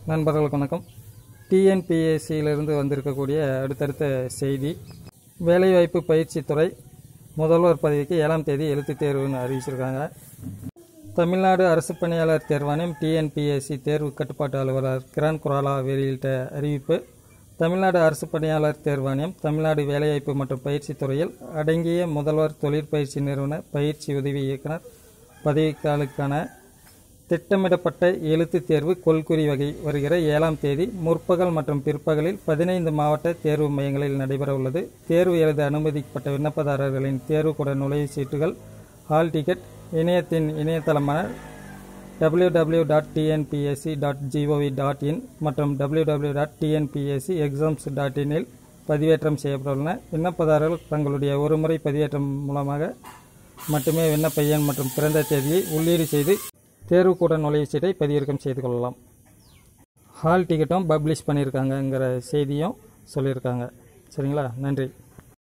நண்பர்களுக்கு வணக்கம். டிஎன்பிஎஸ்சியிலிருந்து வந்திருக்கக்கூடிய அடுத்தடுத்த செய்தி, வேலைவாய்ப்பு பயிற்சித்துறை முதல்வர் பதவிக்கு 7ஆம் தேதி எழுத்துத் தேர்வுன்னு அறிவிச்சிருக்காங்க. தமிழ்நாடு அரசு பணியாளர் தேர்வாணையம் டிஎன்பிஎஸ்சி தேர்வு கட்டுப்பாட்டு அலுவலர் கிரண் குராலா வெளியிட்ட அறிவிப்பு. தமிழ்நாடு அரசு பணியாளர் தேர்வாணையம் தமிழ்நாடு வேலைவாய்ப்பு மற்றும் பயிற்சி துறையில் அடங்கிய முதல்வர் தொழிற்பயிற்சி நிறுவன பயிற்சி உதவி இயக்குனர் பதவிக்காலுக்கான திட்டமிடப்பட்ட எழுத்துத் தேர்வு கொள்குறி வகை வருகிற 7ஆம் தேதி முற்பகல் மற்றும் பிற்பகலில் 15 மாவட்ட தேர்வு மையங்களில் நடைபெற உள்ளது. தேர்வு எழுத அனுமதிக்கப்பட்ட விண்ணப்பதாரர்களின் தேர்வுக்கூட நுழைவுச் சீட்டுகள், ஹால் டிக்கெட் இணையத்தின் இணையதளமான www.tnpsc.gov.in மற்றும் www.tnpscexams.in இல் பதிவேற்றம் செய்யப்பட்டுள்ளன. விண்ணப்பதாரர்கள் தங்களுடைய ஒருமுறை பதிவேற்றம் மூலமாக மட்டுமே விண்ணப்ப எண் மற்றும் பிறந்த தேதியை உள்ளீடு செய்து தேர்வுக்கூட நுழைவுச் சீட்டை பதிவிறக்கம் செய்து கொள்ளலாம். ஹால் டிக்கெட்டும் பப்ளிஷ் பண்ணியிருக்காங்கங்கிற செய்தியும் சொல்லியிருக்காங்க. சரிங்களா? நன்றி.